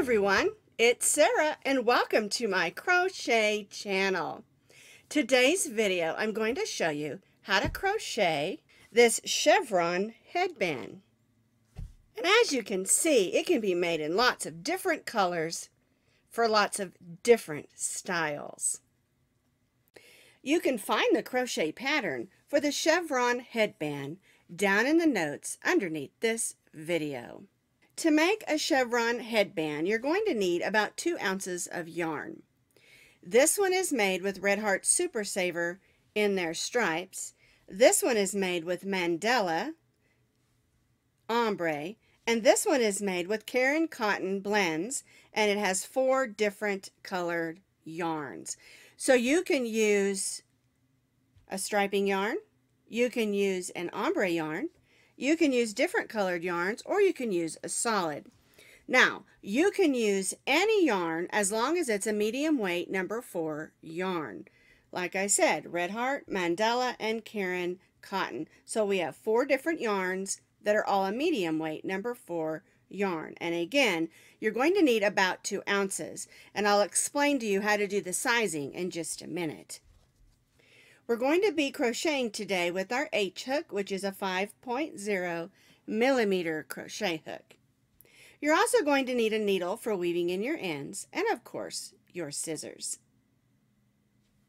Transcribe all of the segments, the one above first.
everyone, it's Sarah and welcome to my crochet channel. Today's video I'm going to show you how to crochet this chevron headband. And as you can see, it can be made in lots of different colors for lots of different styles. You can find the crochet pattern for the chevron headband down in the notes underneath this video. To make a chevron headband, you're going to need about 2 ounces of yarn. This one is made with Red Heart Super Saver in their stripes. This one is made with Mandala Ombre, and this one is made with Caron Cotton Blends, and it has 4 different colored yarns. So you can use a striping yarn, you can use an ombre yarn, you can use different colored yarns, or you can use a solid. Now, you can use any yarn as long as it's a medium weight number 4 yarn. Like I said, Red Heart, Mandala, and Caron Cotton. So we have 4 different yarns that are all a medium weight number 4 yarn. And again, you're going to need about 2 ounces. And I'll explain to you how to do the sizing in just a minute. We're going to be crocheting today with our H hook, which is a 5.0 millimeter crochet hook. You're also going to need a needle for weaving in your ends, and of course, your scissors.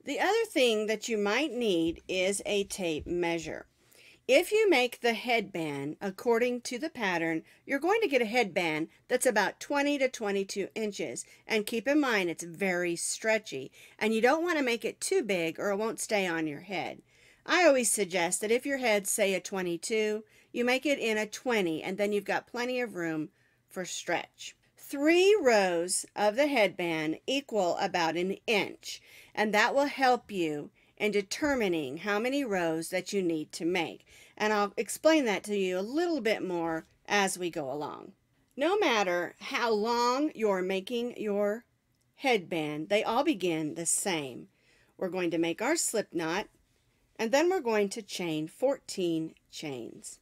The other thing that you might need is a tape measure. If you make the headband according to the pattern, you're going to get a headband that's about 20 to 22 inches. And keep in mind, it's very stretchy. And you don't want to make it too big or it won't stay on your head. I always suggest that if your head's, say, a 22, you make it in a 20, and then you've got plenty of room for stretch. 3 rows of the headband equal about an inch, and that will help you in determining how many rows that you need to make. And I'll explain that to you a little bit more as we go along. No matter how long you're making your headband, they all begin the same. We're going to make our slip knot, and then we're going to chain 14 chains.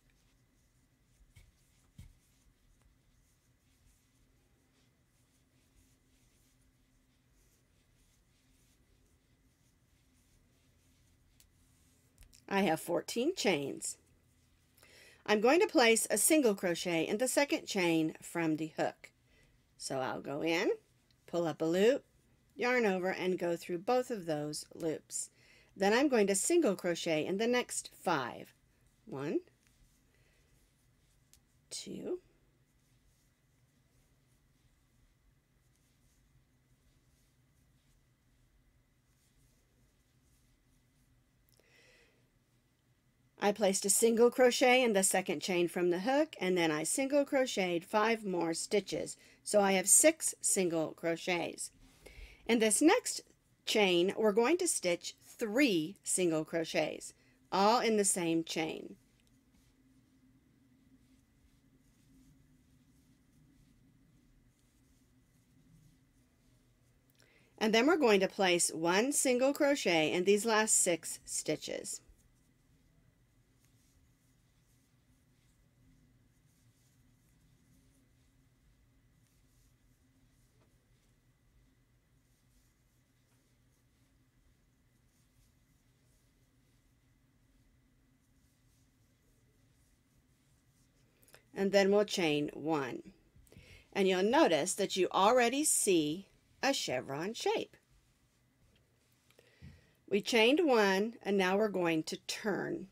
I have 14 chains. I'm going to place a single crochet in the second chain from the hook. So I'll go in, pull up a loop, yarn over, and go through both of those loops. Then I'm going to single crochet in the next 5. 1, 2, 3. I placed a single crochet in the second chain from the hook, and then I single crocheted 5 more stitches. So I have 6 single crochets. In this next chain, we're going to stitch 3 single crochets, all in the same chain. And then we're going to place 1 single crochet in these last 6 stitches. And then we'll chain 1. And you'll notice that you already see a chevron shape. We chained 1, and now we're going to turn.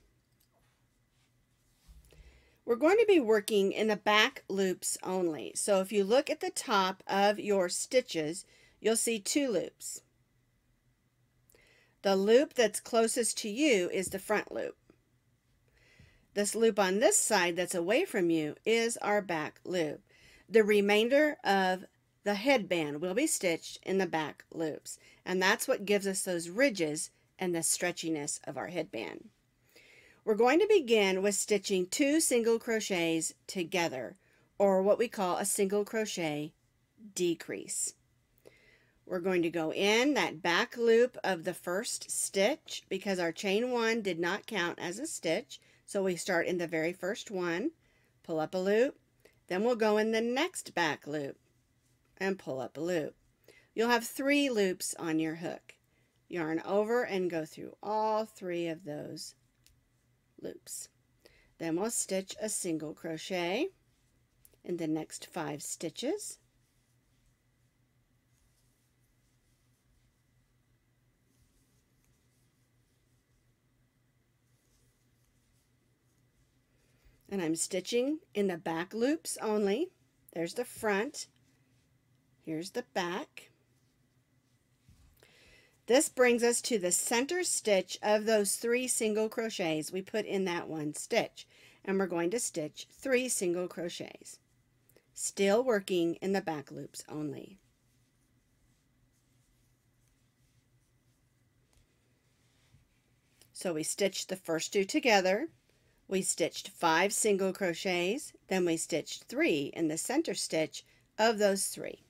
We're going to be working in the back loops only. So if you look at the top of your stitches, you'll see 2 loops. The loop that's closest to you is the front loop. This loop on this side that's away from you is our back loop. The remainder of the headband will be stitched in the back loops, and that's what gives us those ridges and the stretchiness of our headband. We're going to begin with stitching 2 single crochets together, or what we call a single crochet decrease. We're going to go in that back loop of the first stitch because our chain 1 did not count as a stitch. So we start in the very first one, pull up a loop, then we'll go in the next back loop, and pull up a loop. You'll have 3 loops on your hook. Yarn over and go through all 3 of those loops. Then we'll stitch a single crochet in the next 5 stitches. And I'm stitching in the back loops only. There's the front. Here's the back. This brings us to the center stitch of those 3 single crochets we put in that one stitch. And we're going to stitch 3 single crochets. Still working in the back loops only. So we stitched the first 2 together. We stitched 5 single crochets, then we stitched 3 in the center stitch of those 3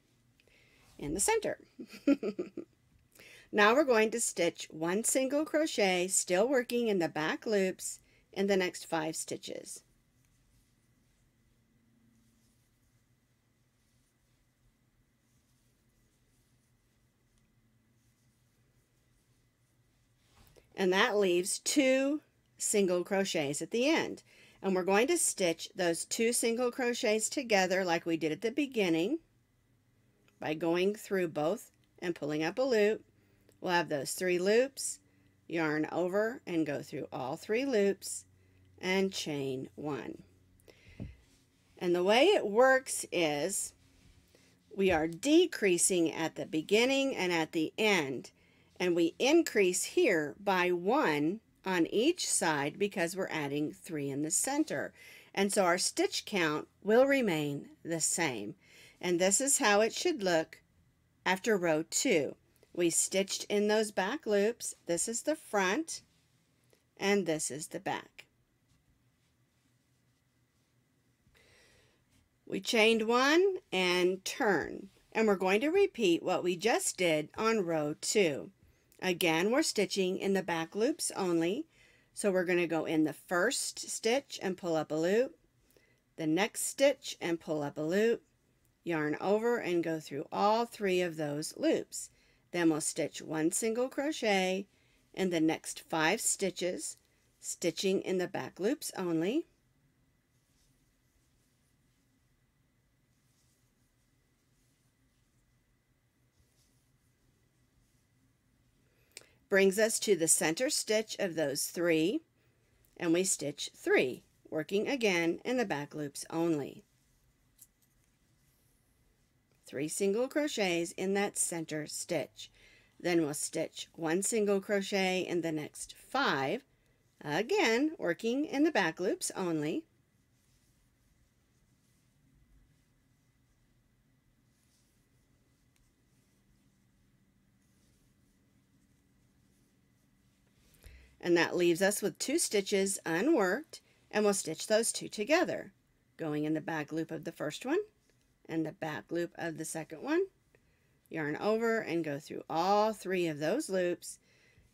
in the center. Now we're going to stitch 1 single crochet, still working in the back loops, in the next 5 stitches. And that leaves 2 single crochets at the end. And we're going to stitch those 2 single crochets together like we did at the beginning by going through both and pulling up a loop. We'll have those 3 loops, yarn over and go through all 3 loops and chain 1. And the way it works is we are decreasing at the beginning and at the end, and we increase here by 1 on each side because we're adding 3 in the center. And so our stitch count will remain the same. And this is how it should look after row 2. We stitched in those back loops. This is the front and this is the back. We chained 1 and turn, and we're going to repeat what we just did on row 2. Again, we're stitching in the back loops only, so we're going to go in the first stitch and pull up a loop, the next stitch and pull up a loop, yarn over and go through all 3 of those loops. Then we'll stitch 1 single crochet in the next 5 stitches, stitching in the back loops only. Brings us to the center stitch of those 3, and we stitch 3, working again in the back loops only. 3 single crochets in that center stitch. Then we'll stitch 1 single crochet in the next 5, again working in the back loops only. And that leaves us with 2 stitches unworked, and we'll stitch those 2 together, going in the back loop of the first one and the back loop of the second one, yarn over and go through all 3 of those loops,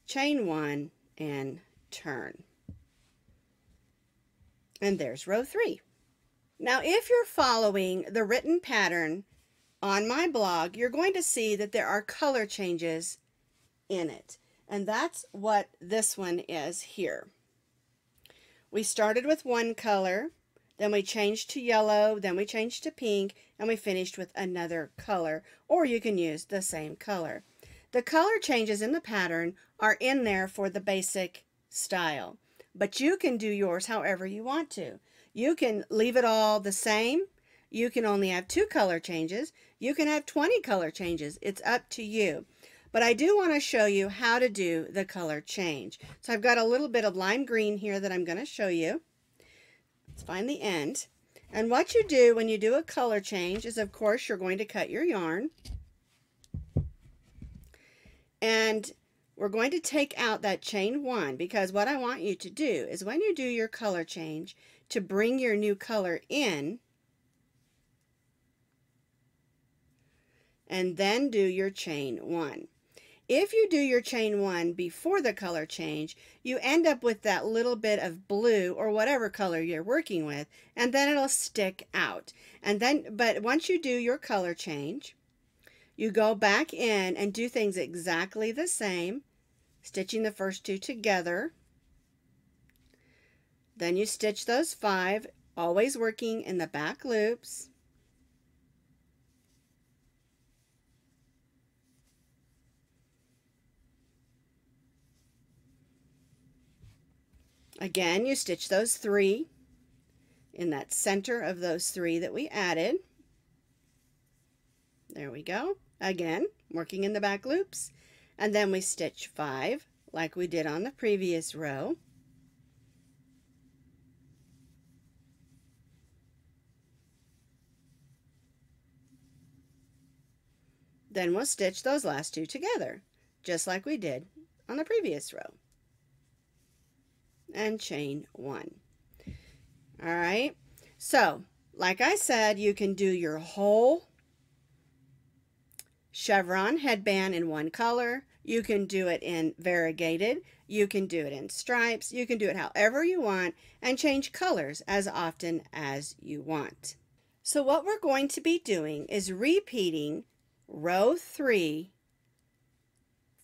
chain 1 and turn. And there's row 3. Now if you're following the written pattern on my blog, you're going to see that there are color changes in it. And that's what this one is here. We started with one color, then we changed to yellow, then we changed to pink, and we finished with another color, or you can use the same color. The color changes in the pattern are in there for the basic style, but you can do yours however you want to. You can leave it all the same. You can only have 2 color changes. You can have 20 color changes. It's up to you. But I do want to show you how to do the color change. So I've got a little bit of lime green here that I'm going to show you. Let's find the end. And what you do when you do a color change is, of course, you're going to cut your yarn. And we're going to take out that chain 1, because what I want you to do is when you do your color change, to bring your new color in and then do your chain 1. If you do your chain 1 before the color change, you end up with that little bit of blue or whatever color you're working with, and then it'll stick out. And then, but once you do your color change, you go back in and do things exactly the same, stitching the first two together. Then you stitch those 5, always working in the back loops. Again, you stitch those 3 in that center of those 3 that we added. There we go. Again, working in the back loops. And then we stitch 5 like we did on the previous row. Then we'll stitch those last 2 together, just like we did on the previous row. And chain 1. All right, so like I said, you can do your whole chevron headband in one color. You can do it in variegated. You can do it in stripes. You can do it however you want and change colors as often as you want. So what we're going to be doing is repeating row 3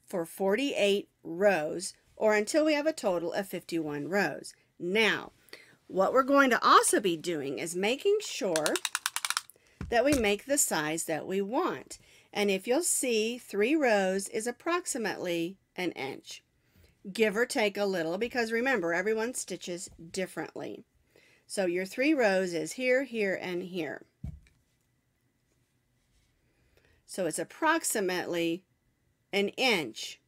for 48 rows, or until we have a total of 51 rows. Now, what we're going to also be doing is making sure that we make the size that we want. And if you'll see, 3 rows is approximately an inch, give or take a little, because remember, everyone stitches differently. So your 3 rows is here, here, and here. So it's approximately an inch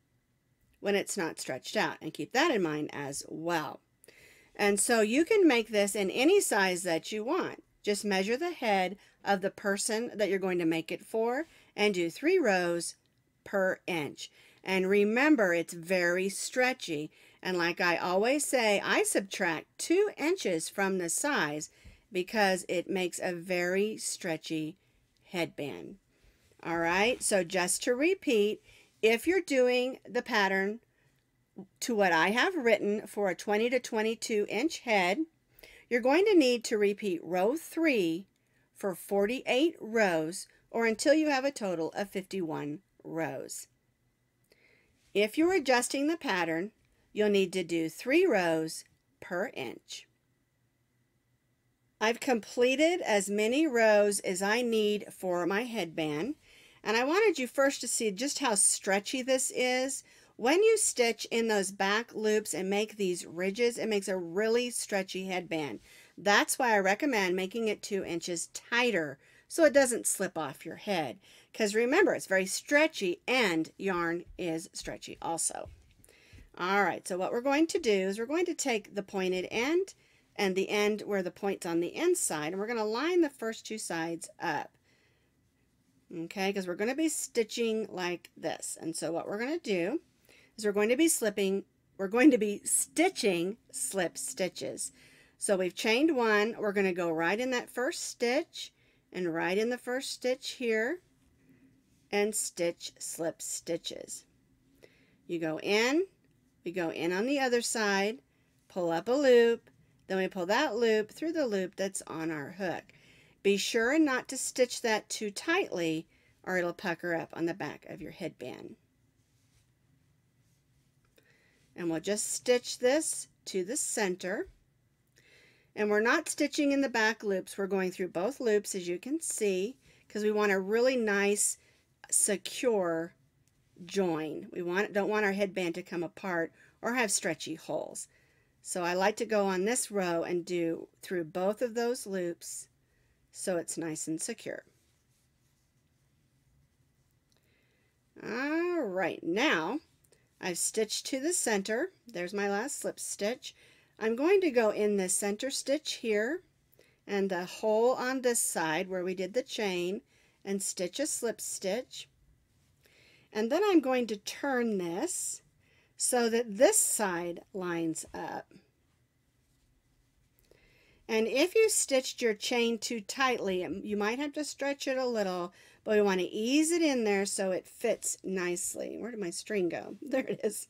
when it's not stretched out, and keep that in mind as well. And so you can make this in any size that you want. Just measure the head of the person that you're going to make it for and do 3 rows per inch. And remember, it's very stretchy. And like I always say, I subtract 2 inches from the size because it makes a very stretchy headband. All right, so just to repeat, if you're doing the pattern to what I have written for a 20 to 22 inch head, you're going to need to repeat row 3 for 48 rows, or until you have a total of 51 rows. If you're adjusting the pattern, you'll need to do 3 rows per inch. I've completed as many rows as I need for my headband, and I wanted you first to see just how stretchy this is. When you stitch in those back loops and make these ridges, it makes a really stretchy headband. That's why I recommend making it 2 inches tighter so it doesn't slip off your head. Because remember, it's very stretchy and yarn is stretchy also. All right, so what we're going to do is we're going to take the pointed end and the end where the point's on the inside, and we're going to line the first 2 sides up. Okay, because we're going to be stitching like this. And so what we're going to do is we're going to be stitching slip stitches. So we've chained 1, we're going to go right in that first stitch and right in the first stitch here and stitch slip stitches. You go in, we go in on the other side, pull up a loop, then we pull that loop through the loop that's on our hook. Be sure not to stitch that too tightly or it'll pucker up on the back of your headband. And we'll just stitch this to the center. And we're not stitching in the back loops. We're going through both loops, as you can see, because we want a really nice, secure join. We don't want our headband to come apart or have stretchy holes. So I like to go on this row and do through both of those loops so it's nice and secure. All right, now I've stitched to the center. There's my last slip stitch. I'm going to go in the center stitch here and the hole on this side where we did the chain and stitch a slip stitch. And then I'm going to turn this so that this side lines up. And if you stitched your chain too tightly, you might have to stretch it a little, but we want to ease it in there so it fits nicely. Where did my string go? There it is.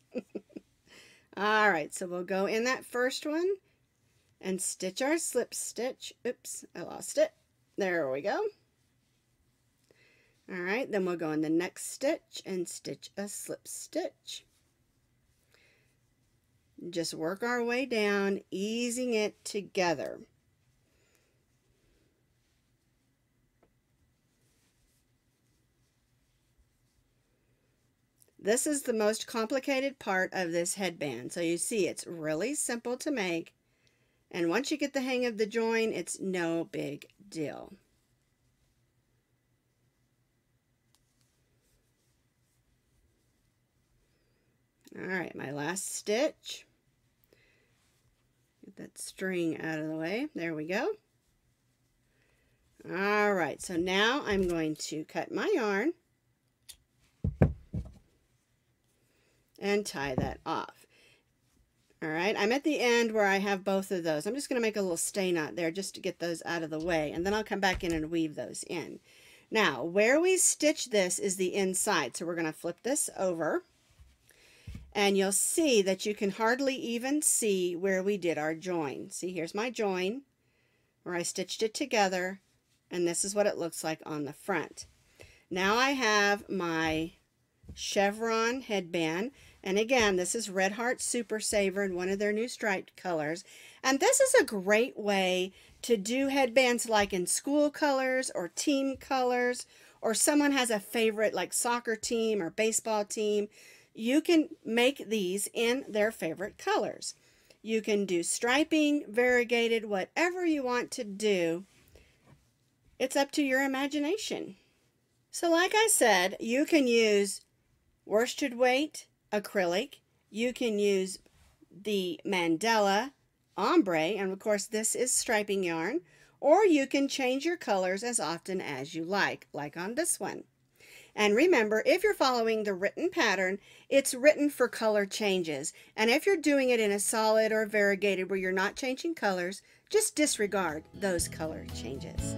All right, so we'll go in that first one and stitch our slip stitch. Oops, I lost it. There we go. All right, then we'll go in the next stitch and stitch a slip stitch. Just work our way down, easing it together. This is the most complicated part of this headband. So you see it's really simple to make. And once you get the hang of the join, it's no big deal. All right, my last stitch. Get that string out of the way. There we go. All right, so now I'm going to cut my yarn and tie that off. All right, I'm at the end where I have both of those. I'm just going to make a little stay knot there just to get those out of the way, and then I'll come back in and weave those in. Now, where we stitch this is the inside, so we're going to flip this over, and you'll see that you can hardly even see where we did our join. See, here's my join where I stitched it together, and this is what it looks like on the front. Now I have my chevron headband, and again, this is Red Heart Super Saver in one of their new striped colors, and this is a great way to do headbands like in school colors or team colors, or someone has a favorite like soccer team or baseball team. You can make these in their favorite colors. You can do striping, variegated, whatever you want to do. It's up to your imagination. So like I said, you can use worsted weight acrylic, you can use the Mandala ombre, and of course this is striping yarn, or you can change your colors as often as you like on this one. And remember, if you're following the written pattern, it's written for color changes, and if you're doing it in a solid or variegated where you're not changing colors, just disregard those color changes.